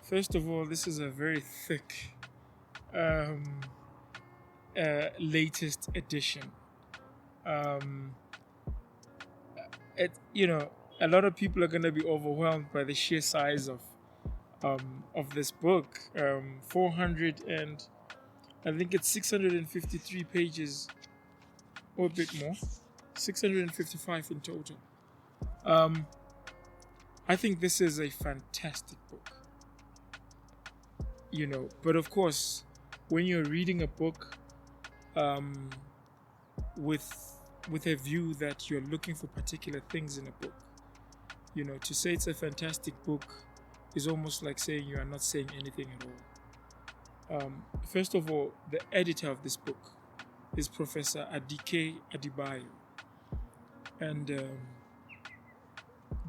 First of all, this is a very thick um, latest edition. Um, a lot of people are gonna be overwhelmed by the sheer size of this book. 400 and I think it's 653 pages or a bit more, 655 in total. I think this is a fantastic book. But of course, when you're reading a book um, with a view that you're looking for particular things in a book, to say it's a fantastic book is almost like saying you are not saying anything at all. First of all, the editor of this book is Professor Adike Adibayo, and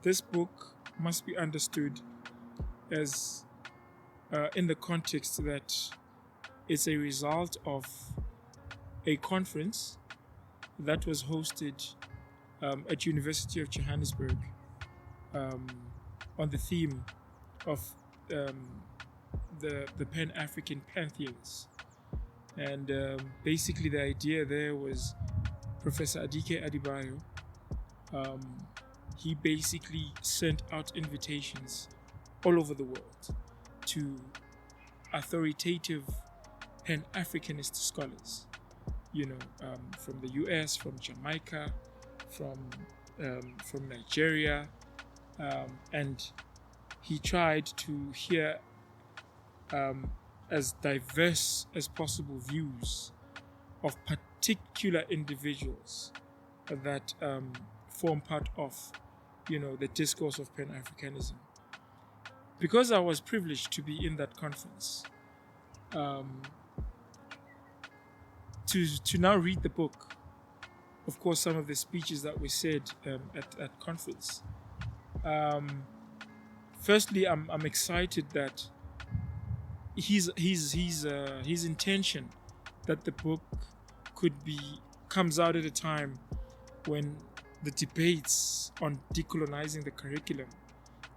this book must be understood as in the context that it's a result of a conference that was hosted at University of Johannesburg on the theme of the Pan-African Pantheons. And basically the idea there was Professor Adike Adibayo, he basically sent out invitations all over the world to authoritative Pan-Africanist scholars, from the US, from Jamaica, from Nigeria, and he tried to hear as diverse as possible views of particular individuals that form part of, the discourse of Pan-Africanism. Because I was privileged to be in that conference, to now read the book, of course, some of the speeches that were said at conference. Firstly, I'm excited that his intention that the book comes out at a time when the debates on decolonizing the curriculum,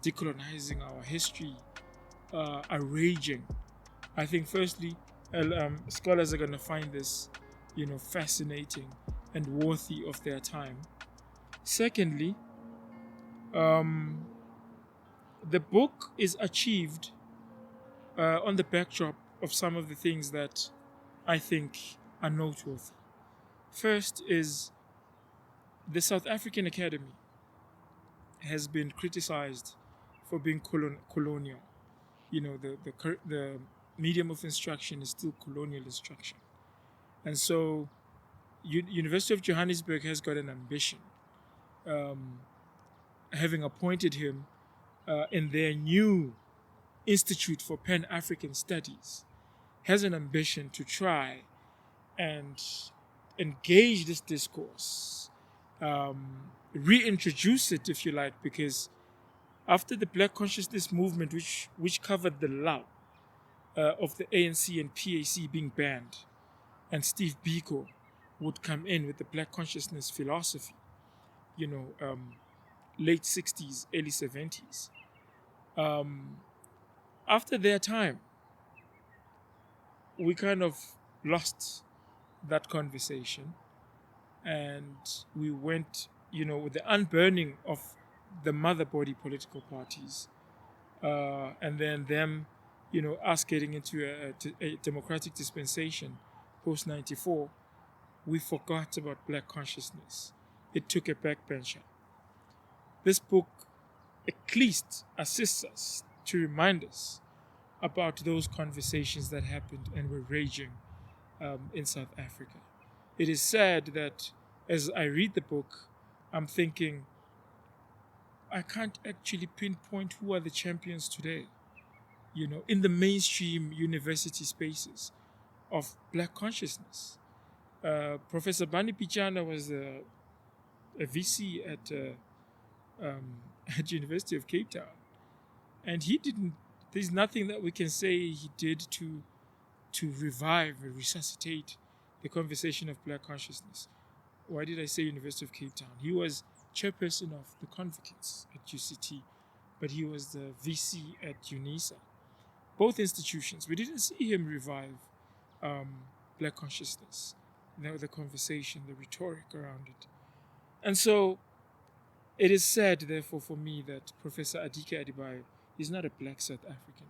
decolonizing our history, are raging. I think firstly, scholars are going to find this, fascinating and worthy of their time. Secondly, the book is achieved on the backdrop of some of the things that I think are noteworthy. First is the South African Academy has been criticized for being colonial. The medium of instruction is still colonial instruction. And so University of Johannesburg has got an ambition, having appointed him in their new Institute for Pan-African Studies, has an ambition to try and engage this discourse, reintroduce it, if you like, because after the Black Consciousness movement, which covered the love of the ANC and PAC being banned, and Steve Biko would come in with the Black Consciousness philosophy, late 60s, early 70s. After their time, we kind of lost that conversation, and we went, with the unburning of the mother body political parties, and then them, us getting into a democratic dispensation post 94, we forgot about Black consciousness. It took a backbencher. This book at least assists us to remind us about those conversations that happened and were raging in South Africa. It is sad that as I read the book, I'm thinking, I can't actually pinpoint who are the champions today, in the mainstream university spaces of Black consciousness. Professor Bani Pichana was a VC at University of Cape Town, and there's nothing that we can say he did to revive or resuscitate, the conversation of black consciousness. Why did I say University of Cape Town? He was chairperson of the Convocates at UCT, but he was the VC at UNISA. Both institutions. We didn't see him revive black consciousness, the conversation, the rhetoric around it. And so it is sad, therefore, for me that Professor Adike Adebayo is not a black South African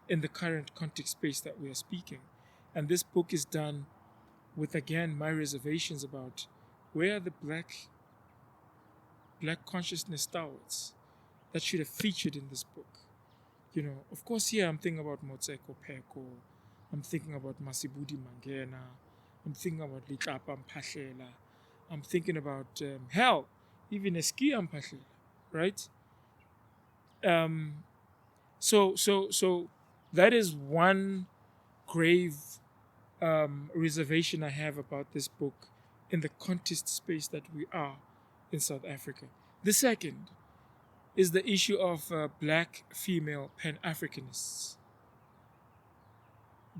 in the current context space that we are speaking. And this book is done with, again, my reservations about where are the black consciousness stalwarts that should have featured in this book. Of course, here I'm thinking about Motseko Pheko, I'm thinking about Masibudi Mangena, I'm thinking about Litlapa Mpahlela, I'm thinking about, even Eskia Mpahlela, right? So that is one grave reservation I have about this book in the contest space that we are in South Africa. The second is the issue of black female Pan-Africanists.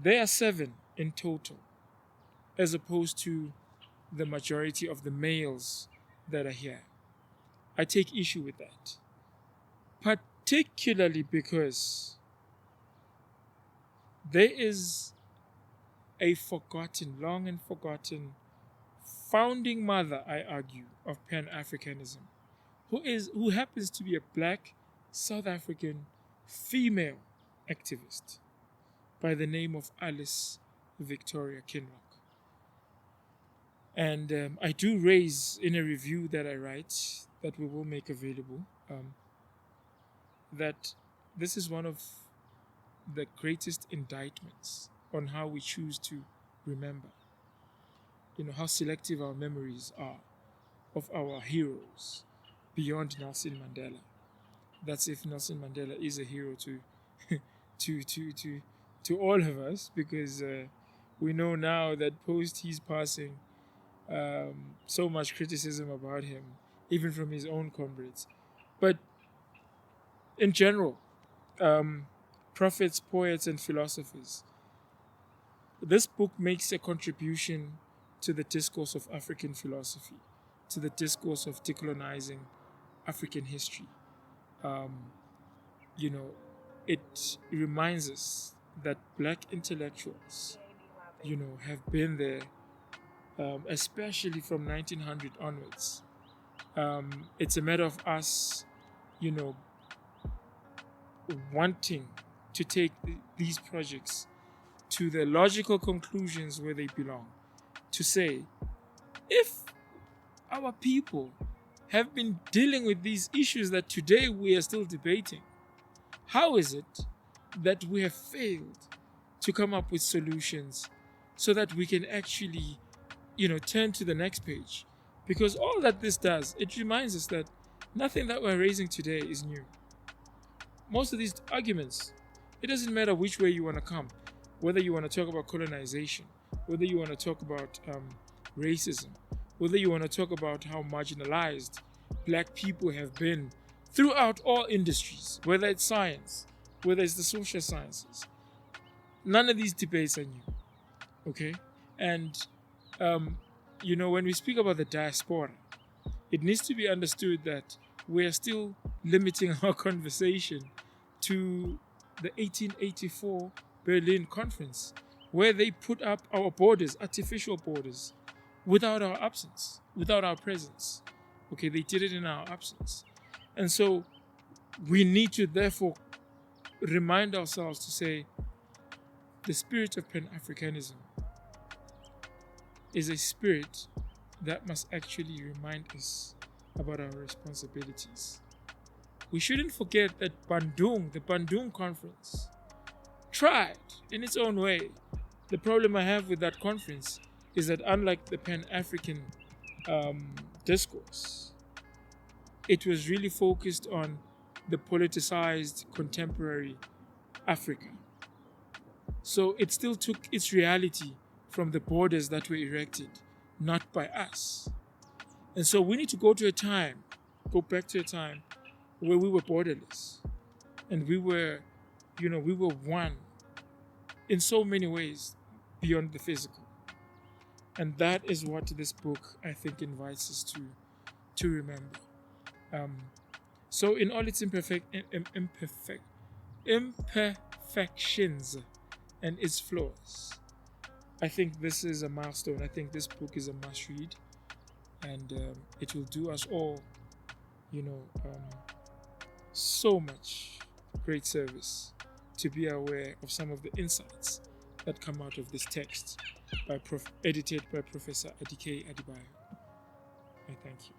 There are 7 in total, as opposed to the majority of the males that are here. I take issue with that, particularly because there is a long and forgotten founding mother, I argue, of Pan-Africanism, who happens to be a black South African female activist by the name of Alice Victoria Kinloch. And I do raise in a review that I write, that we will make available, that this is one of the greatest indictments on how we choose to remember. How selective our memories are of our heroes beyond Nelson Mandela. That's if Nelson Mandela is a hero to all of us, because we know now that post his passing, so much criticism about him, even from his own comrades. But in general, prophets, poets, and philosophers, this book makes a contribution to the discourse of African philosophy, to the discourse of decolonizing African history. It reminds us that black intellectuals, have been there, especially from 1900 onwards. It's a matter of us, wanting to take these projects to the logical conclusions where they belong. To say, if our people have been dealing with these issues that today we are still debating, how is it that we have failed to come up with solutions so that we can actually, turn to the next page? Because all that this does, it reminds us that nothing that we're raising today is new. Most of these arguments, it doesn't matter which way you want to come, whether you want to talk about colonization, whether you want to talk about racism, whether you want to talk about how marginalized black people have been throughout all industries, whether it's science, whether it's the social sciences. None of these debates are new, okay? And, when we speak about the diaspora, it needs to be understood that we are still limiting our conversation to the 1884 Berlin Conference, where they put up our borders, artificial borders, without our absence, without our presence. Okay, they did it in our absence. And so we need to therefore remind ourselves to say the spirit of Pan-Africanism is a spirit that must actually remind us about our responsibilities. We shouldn't forget that the Bandung Conference, tried in its own way. The problem I have with that conference is that unlike the Pan-African discourse, it was really focused on the politicized contemporary Africa. So it still took its reality from the borders that were erected, not by us. And so we need to go back to a time where we were borderless. And we were one in so many ways beyond the physical. And that is what this book, I think, invites us to remember. So in all its imperfections and its flaws, I think this is a milestone. I think this book is a must read, and it will do us all, so much great service to be aware of some of the insights that come out of this text, edited by Professor Adike Adibayo. I thank you.